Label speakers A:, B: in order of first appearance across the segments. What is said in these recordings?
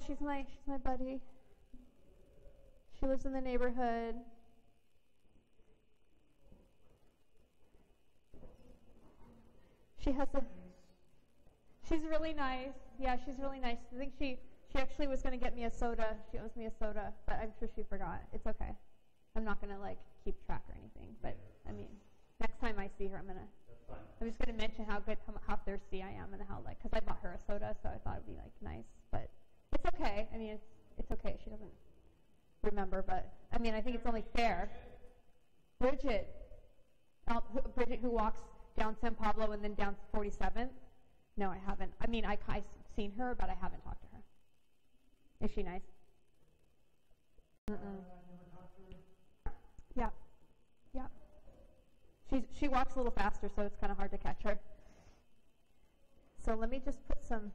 A: she's my buddy. She lives in the neighborhood. She's really nice. Yeah, she's really nice. I think she actually was going to get me a soda. She owes me a soda, but I'm sure she forgot. It's okay. I'm not going to keep track or anything. But I mean, next time I see her, I'm just going to mention how thirsty I am and how because I bought her a soda, so I thought it'd be nice. But it's okay. I mean, it's okay. She doesn't remember, but I mean, I think it's only fair. Bridget, who walks down San Pablo and then down 47th. No, I haven't. I mean, I've seen her, but I haven't talked to her. Is she nice? Yeah. Yeah. She walks a little faster, so it's kind of hard to catch her. So let me just put some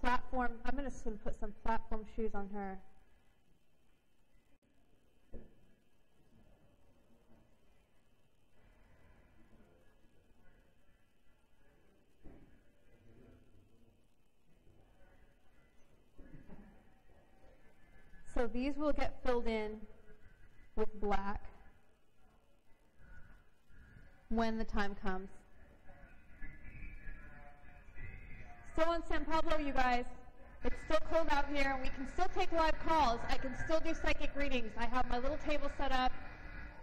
A: platform. I'm going to put some platform shoes on her. So these will get filled in with black when the time comes. Still in San Pablo, you guys. It's still cold out here, and we can still take live calls. I can still do psychic readings. I have my little table set up,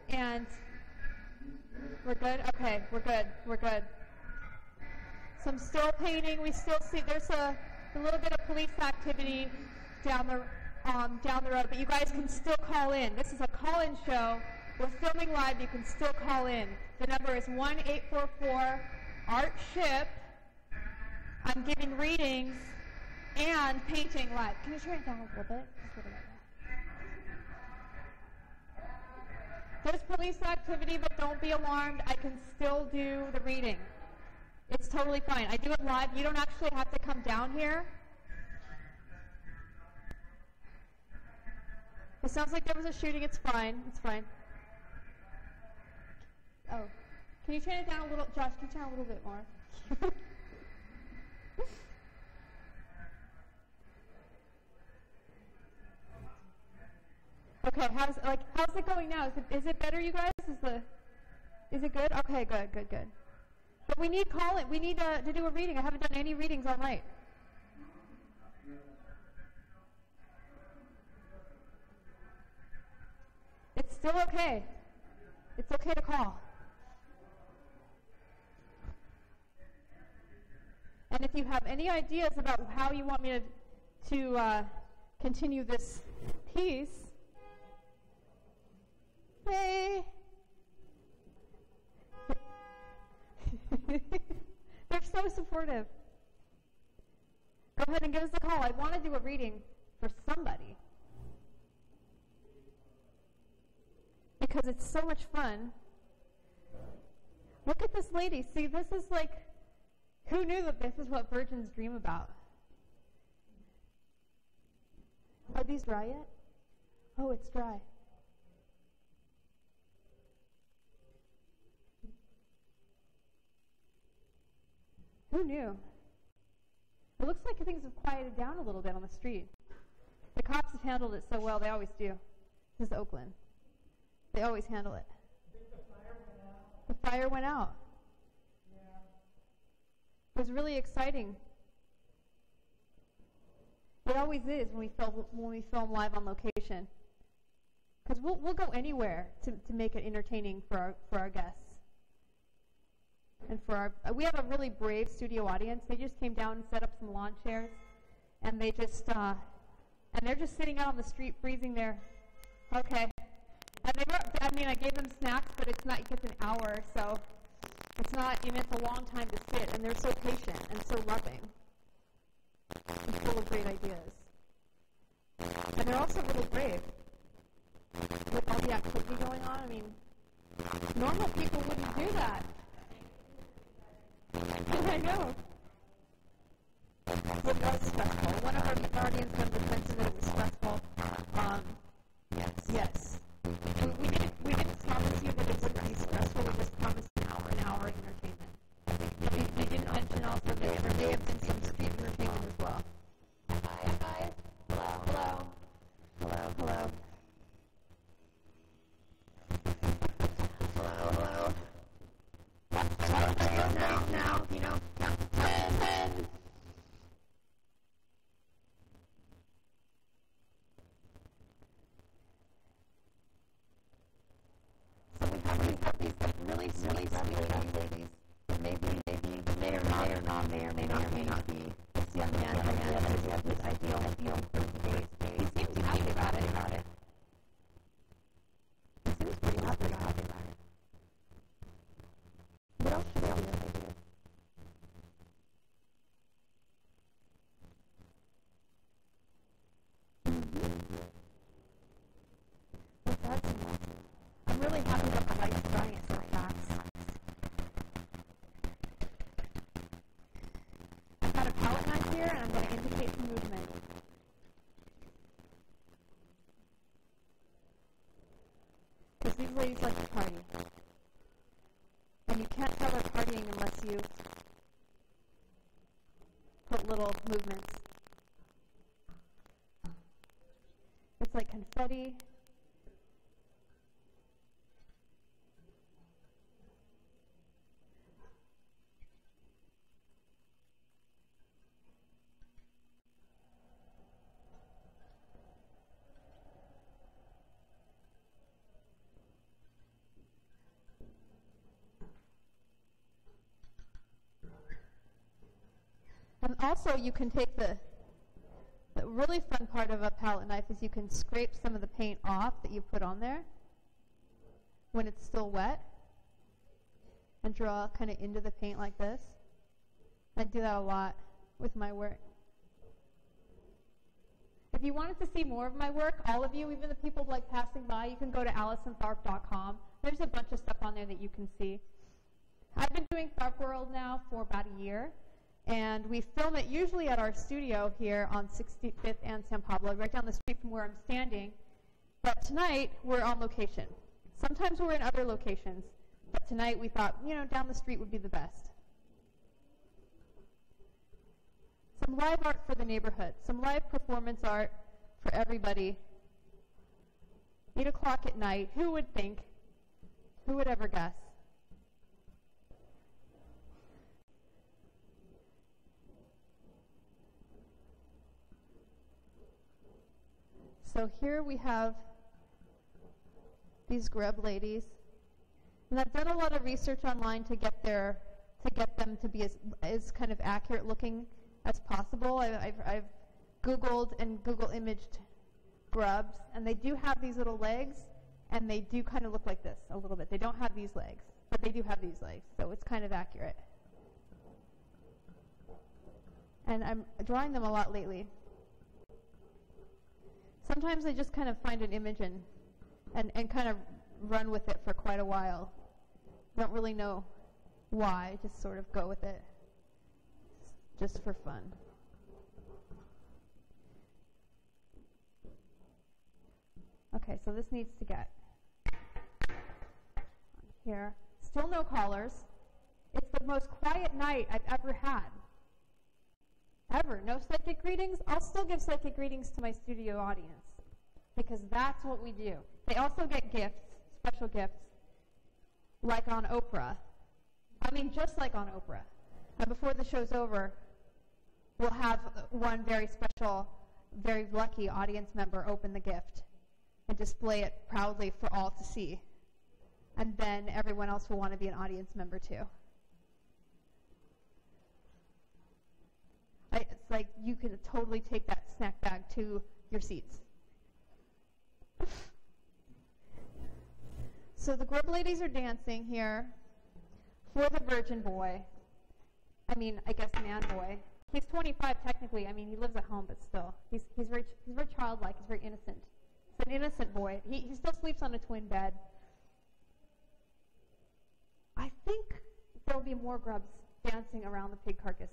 A: and we're good? Okay, we're good. We're good. Some still painting. We still see there's a little bit of police activity down the road, but you guys can still call in. This is a call-in show. We're filming live. You can still call in. The number is 1-844-ART-SHIP. I'm giving readings and painting live. Can you turn it down a little bit? Just a little bit. There's police activity, but don't be alarmed. I can still do the reading. It's totally fine. I do it live. You don't actually have to come down here. It sounds like there was a shooting. It's fine. It's fine. Oh. Can you turn it down a little? Josh, can you turn it a little bit more? Okay, how's it going now? Is it better, you guys? Is it good? Okay, good. But we need we need to do a reading. I haven't done any readings all night. It's still okay. It's okay to call. And if you have any ideas about how you want me to continue this piece, hey. They're so supportive. Go ahead and give us a call. I want to do a reading for somebody. Because it's so much fun. Look at this lady. See, this is who knew that this is what virgins dream about? Are these dry yet? Oh, it's dry. Who knew? It looks like things have quieted down a little bit on the street. The cops have handled it so well. They always do. This is Oakland. They always handle it.
B: I think the fire went out.
A: The fire went out.
B: Yeah.
A: It was really exciting. It always is when we film live on location. Because we'll go anywhere to make it entertaining for our guests. And we have a really brave studio audience. They just came down and set up some lawn chairs, and they're just sitting out on the street freezing there. Okay. And I gave them snacks, but it's not just an hour, so it's not, it's a long time to sit, and they're so patient and so loving and full of great ideas. And they're also really brave with all the activity going on. I mean, normal people wouldn't do that. I know. It was stressful. One of our guardians members mentioned that it was stressful. Yes. We didn't promise you that it wouldn't be stressful. We just promised an hour of entertainment. We didn't mention also that there may have been some street entertainment as well.
C: ladies. Maybe may or may not be this young man that is ideal 30 days. He seems happy about it. He seems pretty happy about it. What else should I do?
A: I'm really happy about the lights drying it so fast. I've got a palette knife here, and I'm going to indicate some movement. Because these ladies like to party. And you can't tell they're partying unless you put little movements. It's like confetti. And also you can take the really fun part of a palette knife is you can scrape some of the paint off that you put on there when it's still wet and draw kind of into the paint like this. I do that a lot with my work. If you wanted to see more of my work, all of you, even the people like passing by, you can go to AlisonTharp.com. There's a bunch of stuff on there that you can see. I've been doing Tharp World now for about a year. And we film it usually at our studio here on 65th and San Pablo, right down the street from where I'm standing. But tonight, we're on location. Sometimes we're in other locations. But tonight, we thought, down the street would be the best. Some live art for the neighborhood. Some live performance art for everybody. 8 o'clock at night. Who would think? Who would ever guess? So here we have these grub ladies, and I've done a lot of research online to get them to be as kind of accurate looking as possible. I've Googled and Google imaged grubs, and they do have these little legs, and they do kind of look like this a little bit. They don't have these legs, but they do have these legs, so it's kind of accurate. And I'm drawing them a lot lately. Sometimes I just kind of find an image and kind of run with it for quite a while. Don't really know why, just sort of go with it, just for fun. Okay, so this needs to get here. Still no callers. It's the most quiet night I've ever had. Ever. No psychic readings. I'll still give psychic readings to my studio audience because that's what we do. They also get gifts, special gifts, like on Oprah. I mean, just like on Oprah. And before the show's over, we'll have one very special, very lucky audience member open the gift and display it proudly for all to see. And then everyone else will want to be an audience member too. It's like you can totally take that snack bag to your seats. So the grub ladies are dancing here for the virgin boy. I mean, I guess man boy. He's 25 technically. I mean, he lives at home, but still. He's very childlike. He's very innocent. He's an innocent boy. He still sleeps on a twin bed. I think there will be more grubs dancing around the pig carcass.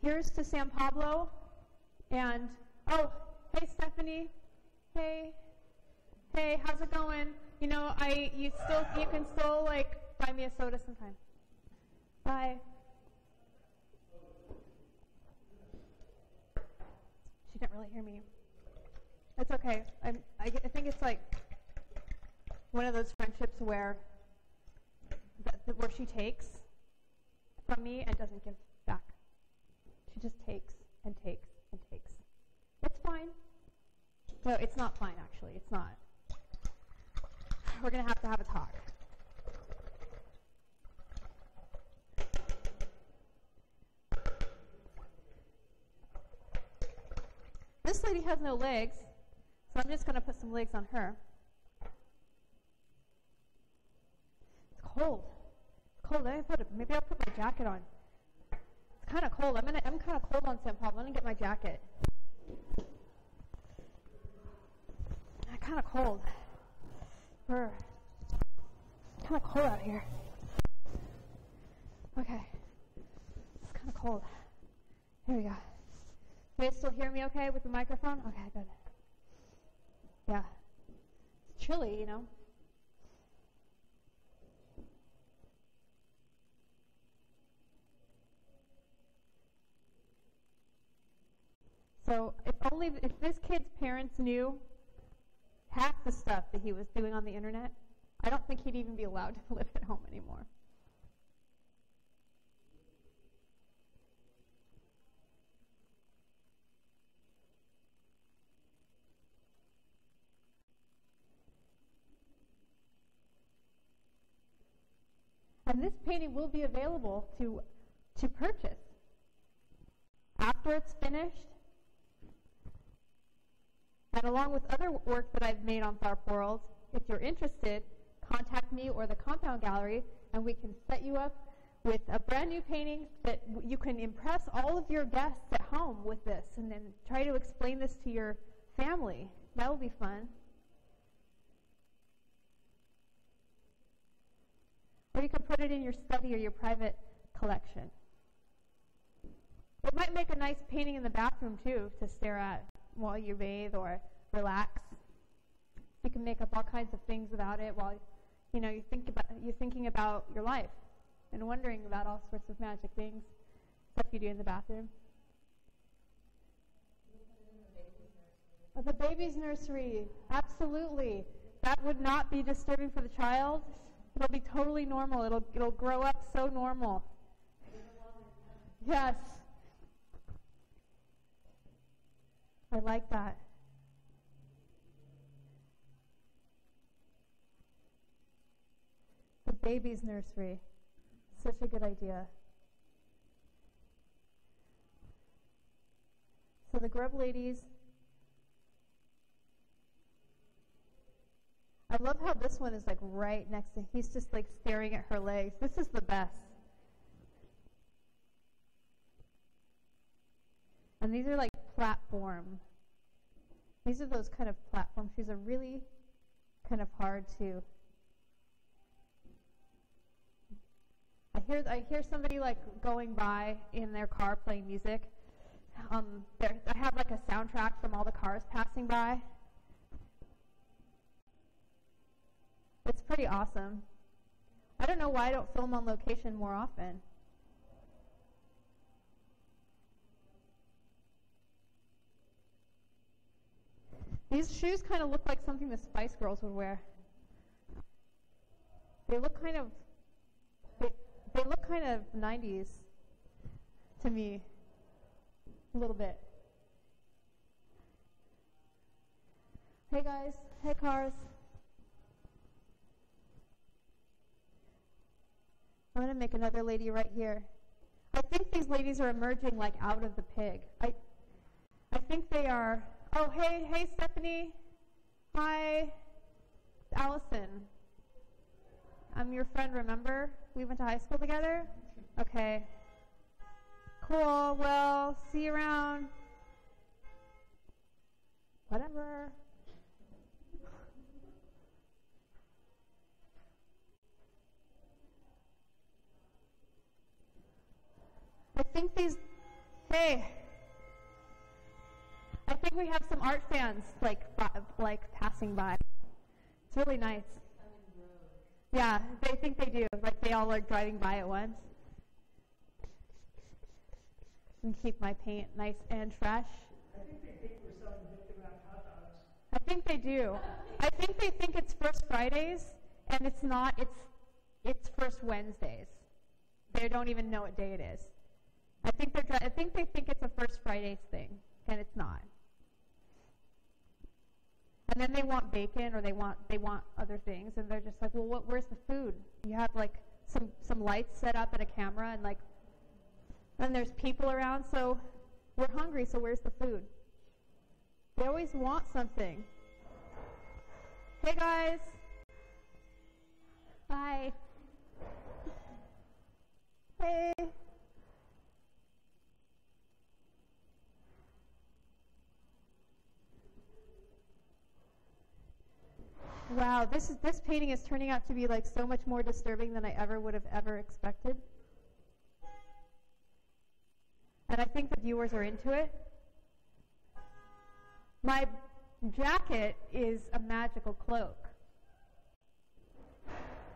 A: Here's to San Pablo, and, oh, hey, Stephanie. Hey, how's it going? You know, you can still, like, buy me a soda sometime. Bye. She didn't really hear me. It's okay. I think it's, like, one of those friendships where she takes from me and doesn't give back. She just takes and takes and takes. It's fine. No, it's not fine, actually. It's not. we're going to have a talk. This lady has no legs, so I'm just going to put some legs on her. It's cold. It's cold. Maybe I'll put my jacket on. It's kind of cold. I'm kind of cold on St. Paul. I'm going to get my jacket. It's kind of cold. It's kind of cold out here. Okay. It's kind of cold. Here we go. Can you still hear me okay with the microphone? Okay, good. Yeah. It's chilly, you know. So if this kid's parents knew half the stuff that he was doing on the internet, I don't think he'd even be allowed to live at home anymore. And this painting will be available to purchase. After it's finished, and along with other work that I've made on Tharp World, if you're interested, contact me or the Compound Gallery, and we can set you up with a brand new painting that you can impress all of your guests at home with this, and then try to explain this to your family. That will be fun. Or you can put it in your study or your private collection. It might make a nice painting in the bathroom, too, to stare at while you bathe or relax. You can make up all kinds of things about it while you're thinking about your life and wondering about all sorts of magic things, stuff you do in the bathroom. The baby's nursery, absolutely. That would not be disturbing for the child. It'll be totally normal. It'll grow up so normal. Yes. I like that. The baby's nursery. Such a good idea. So the grub ladies. I love how this one is like right next to, he's just like staring at her legs. This is the best. And these are like platform. These are those kind of platform shoes are really kind of hard to. I hear somebody like going by in their car playing music. I have like a soundtrack from all the cars passing by. It's pretty awesome. I don't know why I don't film on location more often. These shoes kind of look like something the Spice Girls would wear. They look kind of, they look kind of 90s to me, a little bit. Hey guys, hey cars. I'm going to make another lady right here. I think these ladies are emerging like out of the pig. I think they are. Oh, hey Stephanie. Hi, Allison. I'm your friend, remember? We went to high school together? Okay. Cool, well, see you around. Whatever. I think we have some art fans like passing by. It's really nice. Yeah, they think they do. Like they all are driving by at once. And keep my paint nice and fresh.
B: I think they think we're selling Victor hot dogs.
A: I think they do. I think they think it's First Fridays, and it's not. It's First Wednesdays. They don't even know what day it is. I think they think it's a First Fridays thing, and it's not. And then they want bacon or they want other things, and they're just like, well, where's the food? You have like some lights set up and a camera, and like, then there's people around, so we're hungry, so where's the food? They always want something. Hey guys. Hi. Hey. Wow, this painting is turning out to be like so much more disturbing than I would have ever expected. And I think the viewers are into it. My jacket is a magical cloak.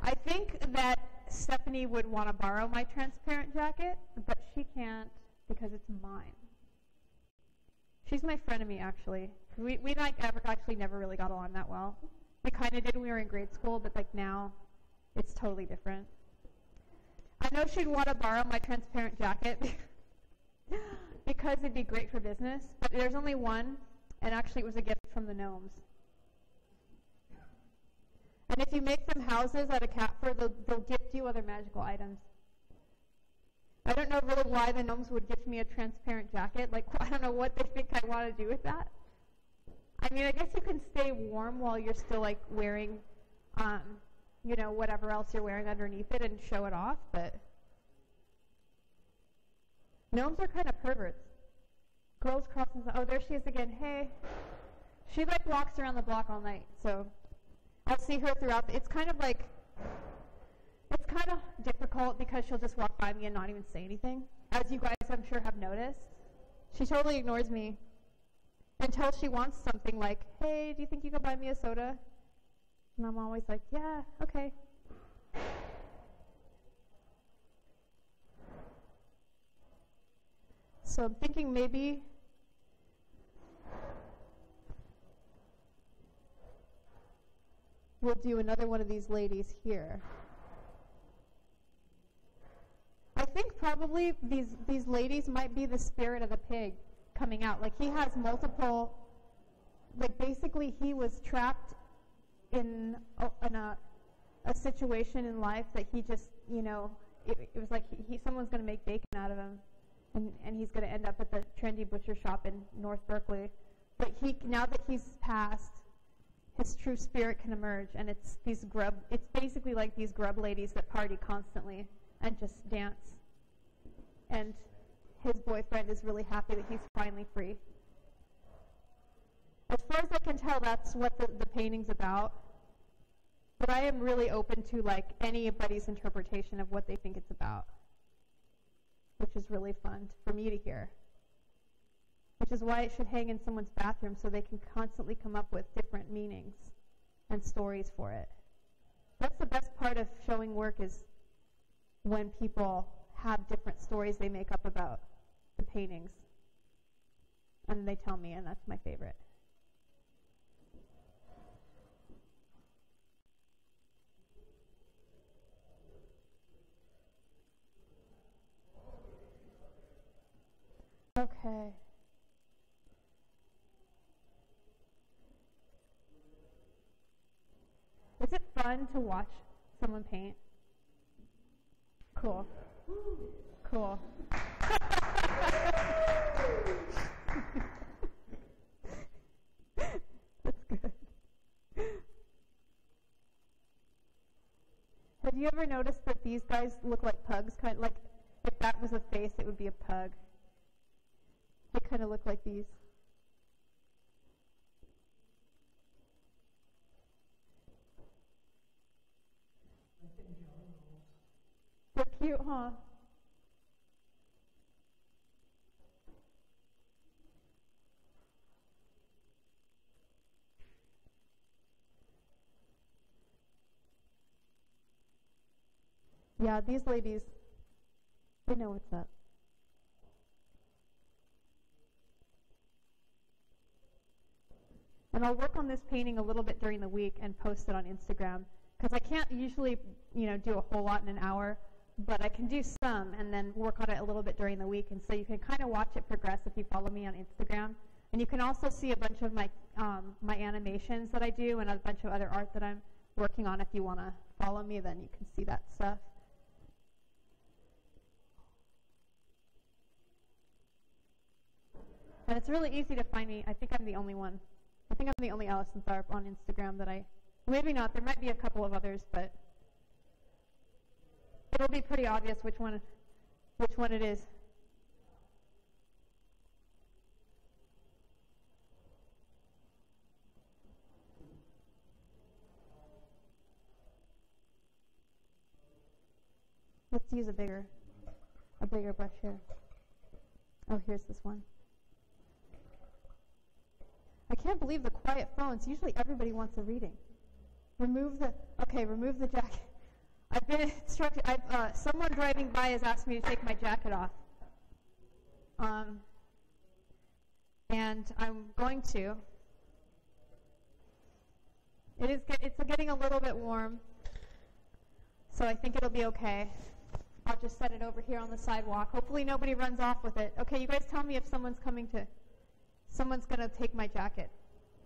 A: I think that Stephanie would want to borrow my transparent jacket, but she can't because it's mine. She's my frenemy, actually. We actually never really got along that well. We kind of did when we were in grade school, but like now, it's totally different. I know she'd want to borrow my transparent jacket because it'd be great for business, but there's only one, and actually it was a gift from the gnomes. And if you make them houses out of cat fur, they'll gift you other magical items. I don't know really why the gnomes would gift me a transparent jacket. Like, I don't know what they think I want to do with that. I mean, I guess you can stay warm while you're still like wearing, whatever else you're wearing underneath it and show it off, but gnomes are kind of perverts. Girls crossing, oh, there she is again. Hey. She like walks around the block all night, so I'll see her throughout. It's kind of difficult because she'll just walk by me and not even say anything. As you guys, I'm sure, have noticed. She totally ignores me until she wants something like, hey, do you think you could buy me a soda? And I'm always like, yeah, okay. So I'm thinking maybe we'll do another one of these ladies here. I think probably these ladies might be the spirit of the pig coming out. Like he has multiple, like basically he was trapped in a situation in life that he just, it was like someone's going to make bacon out of him, and he's going to end up at the trendy butcher shop in North Berkeley. But now that he's passed, his true spirit can emerge, and it's basically like these grub ladies that party constantly and just dance. And his boyfriend is really happy that he's finally free. As far as I can tell, that's what the painting's about. But I am really open to like anybody's interpretation of what they think it's about, which is really fun for me to hear. Which is why it should hang in someone's bathroom so they can constantly come up with different meanings and stories for it. That's the best part of showing work, is when people have different stories they make up about the paintings. And they tell me, and that's my favorite. Okay. Is it fun to watch someone paint? Cool. Cool. That's good. Have you ever noticed that these guys look like pugs? Kind of like if that was a face, it would be a pug. They kind of look like these. They're cute, huh? Yeah, these ladies, they know what's up. And I'll work on this painting a little bit during the week and post it on Instagram, because I can't usually, do a whole lot in an hour, but I can do some and then work on it a little bit during the week. And so you can kind of watch it progress if you follow me on Instagram. And you can also see a bunch of my my animations that I do and a bunch of other art that I'm working on. If you want to follow me, then you can see that stuff. And it's really easy to find me. I think I'm the only one. I think I'm the only Allison Tharp on Instagram that maybe not. There might be a couple of others, but it'll be pretty obvious which one it is. Let's use a bigger brush here. Oh, here's this one. I can't believe the quiet phones. Usually everybody wants a reading. Remove the jacket. I've been instructed. Someone driving by has asked me to take my jacket off. And I'm going to. It's getting a little bit warm, so I think it'll be okay. I'll just set it over here on the sidewalk. Hopefully nobody runs off with it. Okay, you guys tell me if someone's going to take my jacket.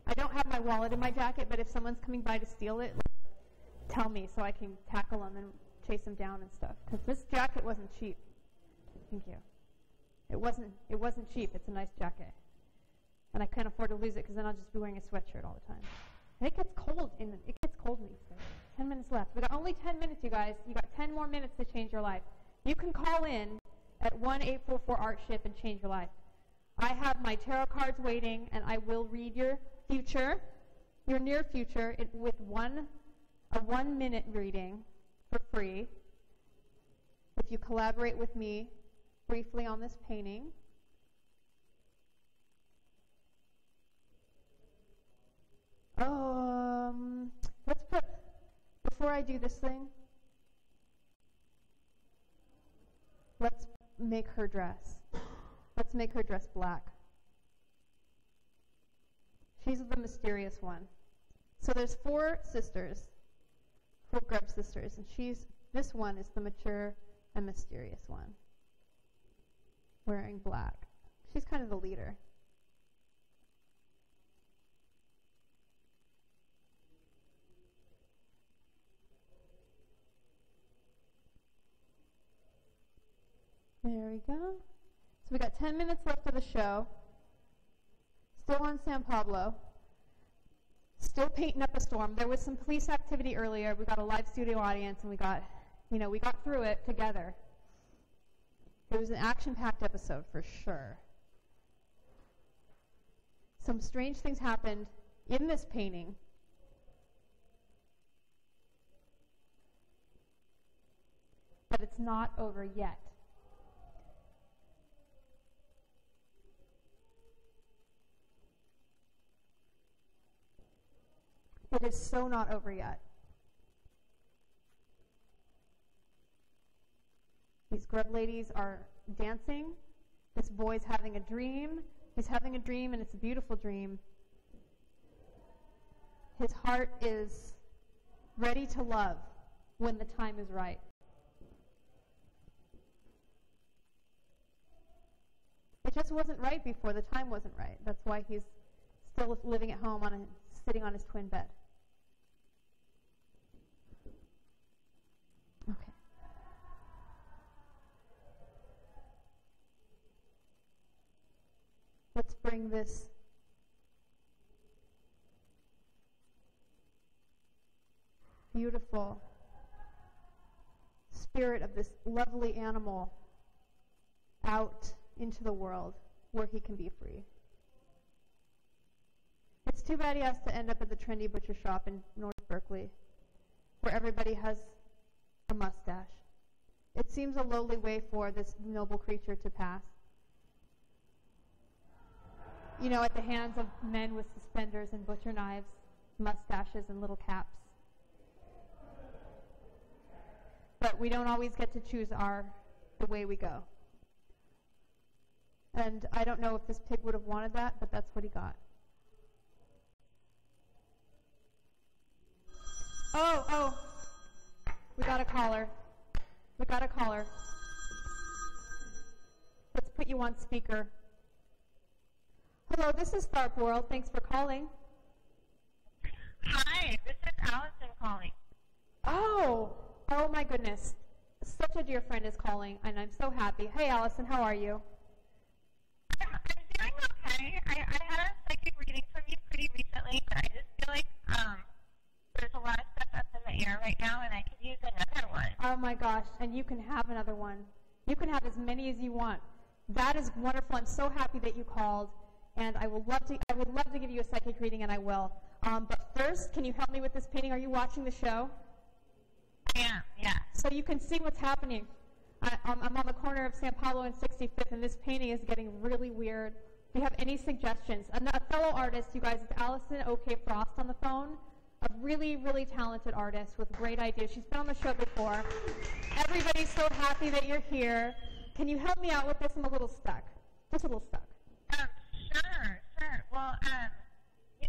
A: I don't have my wallet in my jacket, but if someone's coming by to steal it, tell me so I can tackle them and chase them down and stuff. Because this jacket wasn't cheap. Thank you. It wasn't cheap. It's a nice jacket. And I can't afford to lose it because then I'll just be wearing a sweatshirt all the time. And it gets cold in Easter. 10 minutes left. We got only 10 minutes, you guys. You got 10 more minutes to change your life. You can call in at 1-844-ART-SHIP and change your life. I have my tarot cards waiting, and I will read your future, your near future, with a 1-minute reading for free. If you collaborate with me briefly on this painting. Let's put, before I do this thing, let's make her dress. Let's make her dress black. She's the mysterious one. So there's 4 sisters, 4 Grub sisters, and this one is the mature and mysterious one, wearing black. She's kind of the leader. There we go. So we got 10 minutes left of the show. Still on San Pablo. Still painting up a storm. There was some police activity earlier. We got a live studio audience, and we got through it together. It was an action-packed episode for sure. Some strange things happened in this painting. But it's not over yet. It is so not over yet. These grub ladies are dancing. This boy's having a dream. He's having a dream, and it's a beautiful dream. His heart is ready to love when the time is right. It just wasn't right before. The time wasn't right. That's why he's still living at home sitting on his twin bed. Okay. Let's bring this beautiful spirit of this lovely animal out into the world where he can be free. It's too bad he has to end up at the trendy butcher shop in North Berkeley, where everybody has a mustache. It seems a lowly way for this noble creature to pass. You know, at the hands of men with suspenders and butcher knives, mustaches and little caps. But we don't always get to choose the way we go. And I don't know if this pig would have wanted that, but that's what he got. Oh, we got a caller. Let's put you on speaker. Hello, this is Tharp World. Thanks for calling.
D: Hi, this is Allison calling.
A: Oh my goodness. Such a dear friend is calling, and I'm so happy. Hey, Allison, how are you?
D: I'm doing okay. I had a psychic reading from you pretty recently, but I just feel like there's a lot of stuff up in the air right now, and I could use another one.
A: Oh my gosh, and you can have another one. You can have as many as you want. That is wonderful. I'm so happy that you called, and I would love to give you a psychic reading, and I will. But first, can you help me with this painting? Are you watching the show?
D: I am, yeah.
A: So you can see what's happening. I'm on the corner of San Pablo and 65th, and this painting is getting really weird. Do you have any suggestions? A fellow artist, you guys, is Allison OK Frost on the phone? A really, really talented artist with great ideas. She's been on the show before. Everybody's so happy that you're here. Can you help me out with this? I'm a little stuck. Just a little stuck.
D: Sure. Well,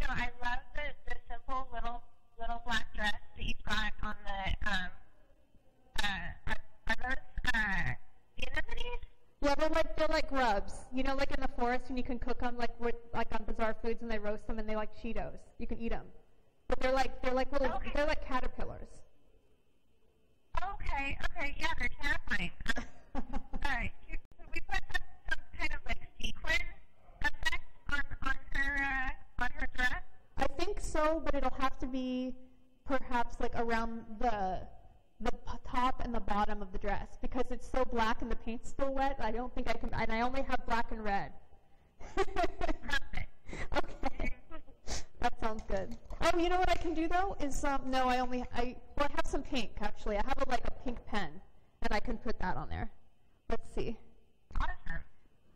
D: I love the simple little black dress that you've got on the, are those, anemones?
A: Yeah, they're like grubs. You know, like in the forest when you can cook them, like on Bizarre Foods, and they roast them and they like Cheetos. You can eat them, but they're like little,
D: okay.
A: They're like caterpillars.
D: Okay, yeah, they're terrifying. Could we put some kind of like sequin effect on her dress?
A: I think so, but it'll have to be perhaps like around the top and the bottom of the dress because it's so black and the paint's still wet. I don't think I can, and I only have black and red. Okay, that sounds good. Oh, you know what I can do though is I have some pink actually. I have a pink pen, and I can put that on there. Let's see.
D: Awesome.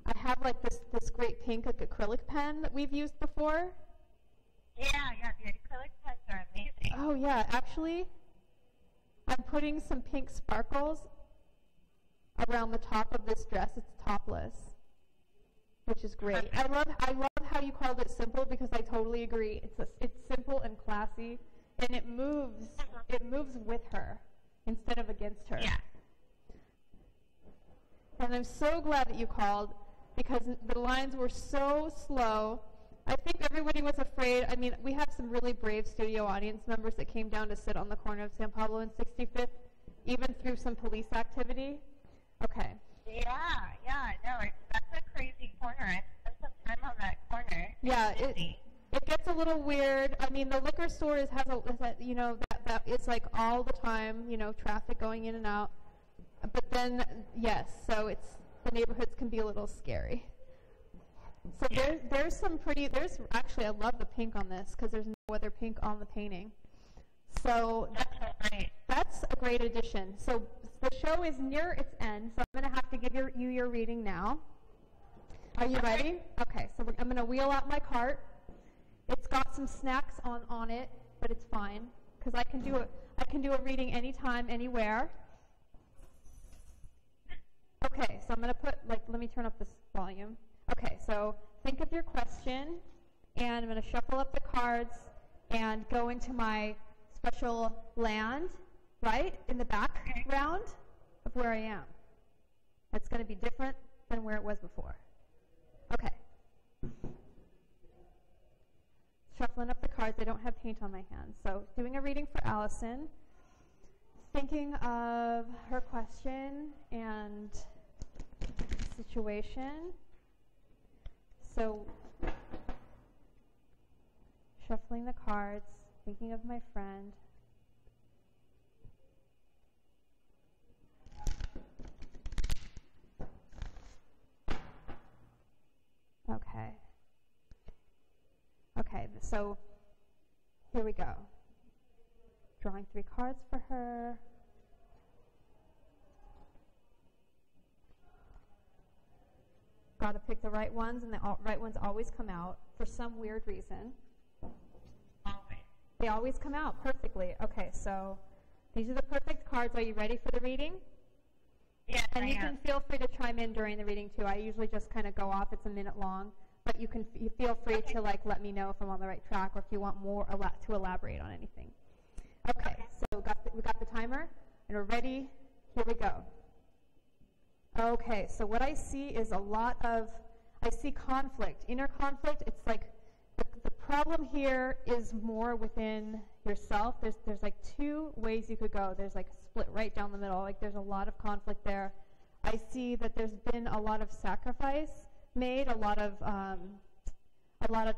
A: I have this great pink acrylic pen that we've used before.
D: Yeah, the acrylic pens are amazing.
A: Oh yeah, actually, I'm putting some pink sparkles around the top of this dress. It's topless, which is great. I love how you called it simple because I totally agree. It's simple and classy, and it moves with her instead of against her.
D: Yeah.
A: And I'm so glad that you called because the lines were so slow. I think everybody was afraid. I mean, we have some really brave studio audience members that came down to sit on the corner of San Pablo and 65th, even through some police activity. Okay.
D: Yeah, no, that's a crazy corner. I spent some time on that corner.
A: Yeah, it gets a little weird. I mean, the liquor store that is like all the time, traffic going in and out. But then, yes, so the neighborhoods can be a little scary. So there's actually, I love the pink on this because there's no other pink on the painting. So that's a great addition. So the show is near its end, so I'm going to have to give you your reading now. Are you ready? Okay, so I'm going to wheel out my cart. It's got some snacks on it, but it's fine because I can do a reading anytime, anywhere. Okay, so I'm going to put, let me turn up this volume. Okay, so think of your question, and I'm going to shuffle up the cards and go into my special land, right, in the background of where I am. It's going to be different than where it was before. Okay. Shuffling up the cards. I don't have paint on my hands. So doing a reading for Allison, thinking of her question and situation. So shuffling the cards, thinking of my friend. Okay, so here we go. Drawing 3 cards for her. Got to pick the right ones, and the right ones always come out for some weird reason. They always come out perfectly. Okay, so these are the perfect cards. Are you ready for the reading?
D: Yes,
A: and you can feel free to chime in during the reading too. I usually just kind of go off. It's a minute long, but you feel free to let me know if I'm on the right track or if you want more to elaborate on anything. Okay, so we got the timer, and we're ready. Here we go. Okay, so what I see is a lot of I see conflict, inner conflict. It's like the problem here is more within yourself. There's like two ways you could go. There's like a split right down the middle. Like there's a lot of conflict there. I see that there's been a lot of sacrifice made, a lot of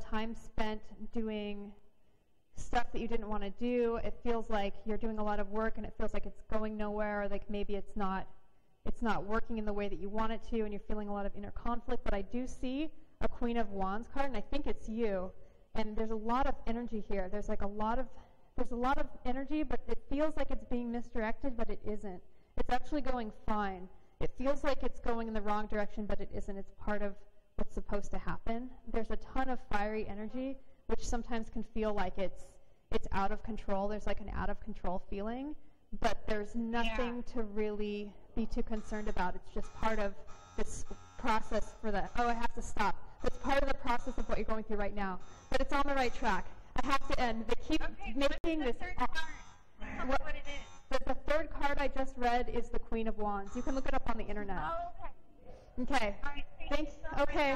A: time spent doing stuff that you didn't want to do. It feels like you're doing a lot of work and it feels like it's going nowhere, or like maybe it's not working in the way that you want it to, and you're feeling a lot of inner conflict. But I do see a Queen of Wands card, and I think it's you. And there's a lot of energy here. There's a lot of energy, but it feels like it's being misdirected, but it isn't. It's actually going fine. It feels like it's going in the wrong direction, but it isn't. It's part of what's supposed to happen. There's a ton of fiery energy, which sometimes can feel like it's out of control. There's like an out of control feeling, but there's nothing to really be too concerned about. It's just part of this process for the, I have to stop. It's part of the process of what you're going through right now. But it's on the right track. I have to end. They keep making this. What it is. The third card I just read is the Queen of Wands. You can look it up on the internet.
D: Oh, okay.
A: Okay.
D: All right,
A: Thanks. Okay.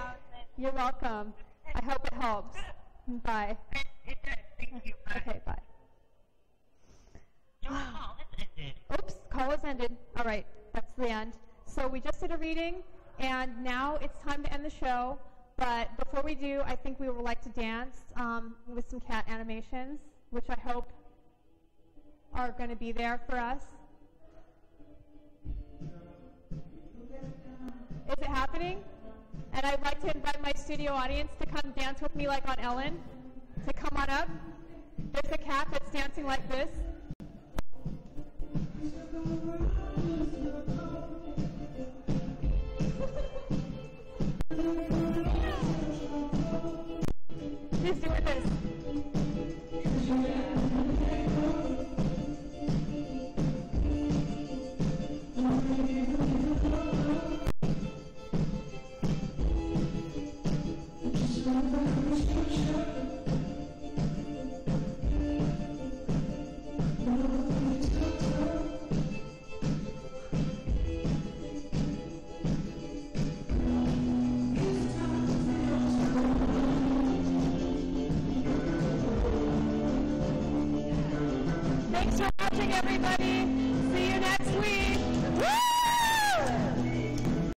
A: You're welcome. I hope it helps. Bye.
D: It does. Thank you. Bye.
A: Okay, bye.
D: Your call has ended.
A: Oops, call has ended. All right, that's the end. So we just did a reading, and now it's time to end the show. But before we do, I think we would like to dance with some cat animations, which I hope are going to be there for us. Is it happening? And I'd like to invite my studio audience to come dance with me like on Ellen, to come on up. There's a cat that's dancing like this.